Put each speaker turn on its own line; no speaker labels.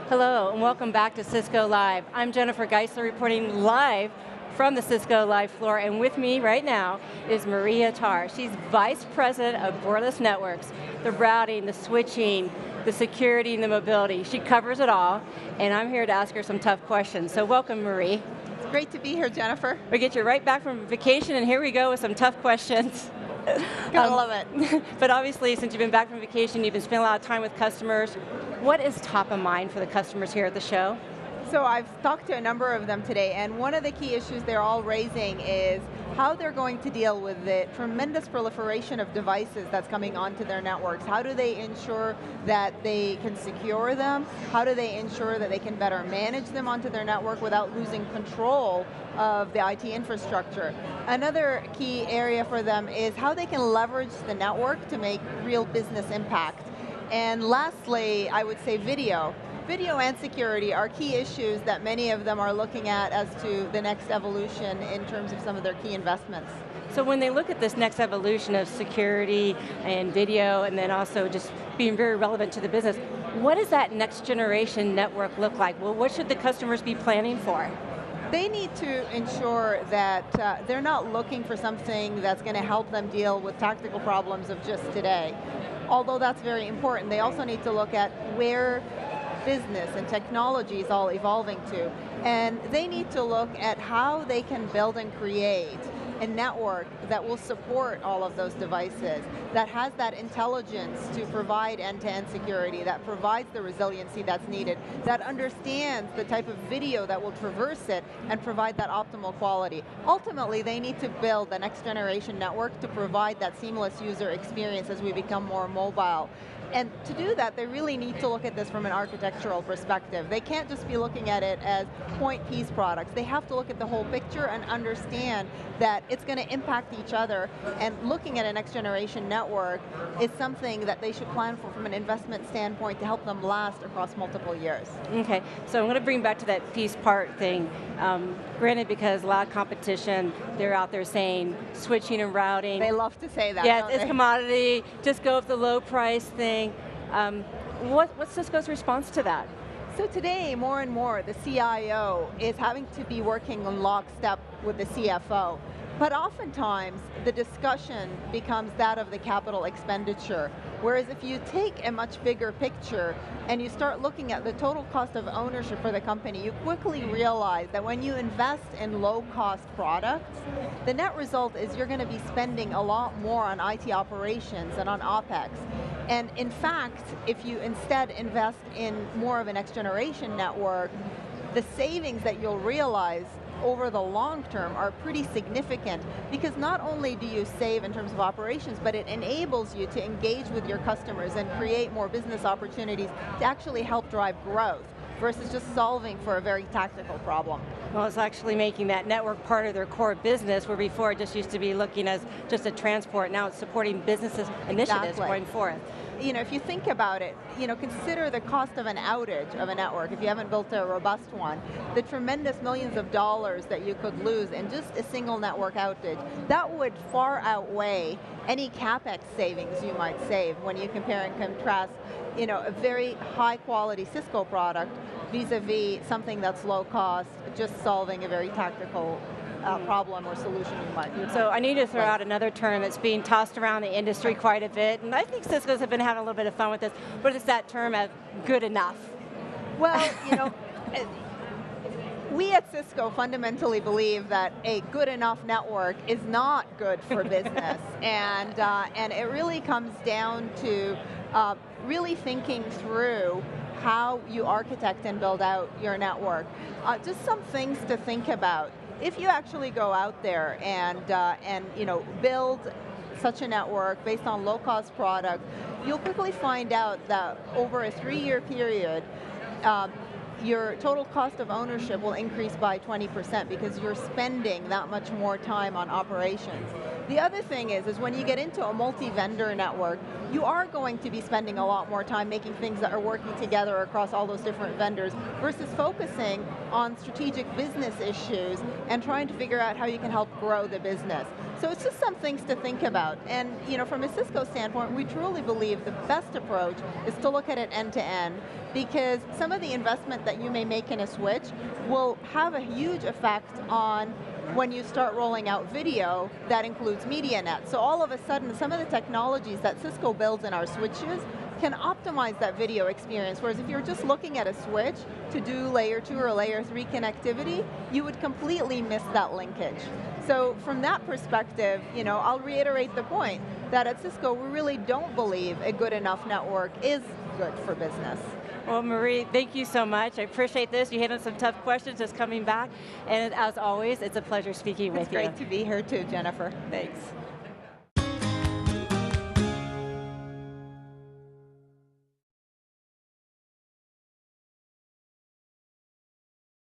Hello, and welcome back to Cisco Live. I'm Jennifer Geisler reporting live from the Cisco Live floor, and with me right now is Marie Hattar. She's Vice President of Borderless Networks, the routing, the switching, the security, and the mobility. She covers it all, and I'm here to ask her some tough questions. So welcome, Marie.
It's great to be here, Jennifer.
We get you right back from vacation, and here we go with some tough questions.
Gotta love it.
But obviously, since you've been back from vacation, you've been spending a lot of time with customers. What is top of mind for the customers here at the show?
So I've talked to a number of them today, and one of the key issues they're all raising is how they're going to deal with the tremendous proliferation of devices that's coming onto their networks. How do they ensure that they can secure them? How do they ensure that they can better manage them onto their network without losing control of the IT infrastructure? Another key area for them is how they can leverage the network to make real business impact. And lastly, I would say video. Video and security are key issues that many of them are looking at as to the next evolution in terms of some of their key investments.
So when they look at this next evolution of security and video, and then also just being very relevant to the business, what does that next generation network look like? Well, what should the customers be planning for?
They need to ensure that they're not looking for something that's going to help them deal with tactical problems of just today. Although that's very important, they also need to look at where business and technology is all evolving to. And they need to look at how they can build and create a network that will support all of those devices, that has that intelligence to provide end-to-end security, that provides the resiliency that's needed, that understands the type of video that will traverse it and provide that optimal quality. Ultimately, they need to build the next generation network to provide that seamless user experience as we become more mobile. And to do that, they really need to look at this from an architectural perspective. They can't just be looking at it as point piece products. They have to look at the whole picture and understand that it's going to impact each other, and looking at a next generation network is something that they should plan for from an investment standpoint to help them last across multiple years.
Okay, so I'm going to bring back to that piece part thing. Granted, because a lot of competition, they're out there saying switching and routing.
They love to say that,
yeah,
don't
it's
they?
commodity, just go with the low price thing. What's Cisco's response to that?
So today, more and more, the CIO is having to be working in lockstep with the CFO. But oftentimes, the discussion becomes that of the capital expenditure. Whereas if you take a much bigger picture and you start looking at the total cost of ownership for the company, you quickly realize that when you invest in low-cost products, the net result is you're going to be spending a lot more on IT operations and on OpEx. And in fact, if you instead invest in more of a next generation network, the savings that you'll realize over the long term are pretty significant, because not only do you save in terms of operations, but it enables you to engage with your customers and create more business opportunities to actually help drive growth versus just solving for a very tactical problem.
Well, it's actually making that network part of their core business, where before it just used to be looking as just a transport. Now it's supporting businesses initiatives going forth.
You know, if you think about it, consider the cost of an outage of a network if you haven't built a robust one, the tremendous millions of dollars that you could lose in just a single network outage. That would far outweigh any CapEx savings you might save when you compare and contrast, a very high quality Cisco product vis-a-vis something that's low cost, just solving a very tactical problem or solution you might do.
So I need to throw out another term that's being tossed around the industry quite a bit, and I think Cisco's have been having a little bit of fun with this, but it's that term of good enough.
Well, we at Cisco fundamentally believe that a good enough network is not good for business, and it really comes down to really thinking through how you architect and build out your network. Just some things to think about. If you actually go out there and build such a network based on low-cost product, you'll quickly find out that over a 3-year period, your total cost of ownership will increase by 20% because you're spending that much more time on operations. The other thing is when you get into a multi-vendor network, you are going to be spending a lot more time making things that are working together across all those different vendors versus focusing on strategic business issues and trying to figure out how you can help grow the business. So it's just some things to think about. And from a Cisco standpoint, we truly believe the best approach is to look at it end to end, because some of the investment that you may make in a switch will have a huge effect on when you start rolling out video that includes MediaNet. So all of a sudden, some of the technologies that Cisco builds in our switches can optimize that video experience, whereas if you're just looking at a switch to do layer 2 or layer 3 connectivity, you would completely miss that linkage. So from that perspective, I'll reiterate the point that at Cisco, we really don't believe a good enough network is good for business.
Well, Marie, thank you so much. I appreciate this. You hit on some tough questions just coming back. And as always, it's a pleasure speaking with you.
It's great to be here too, Jennifer.
Thanks.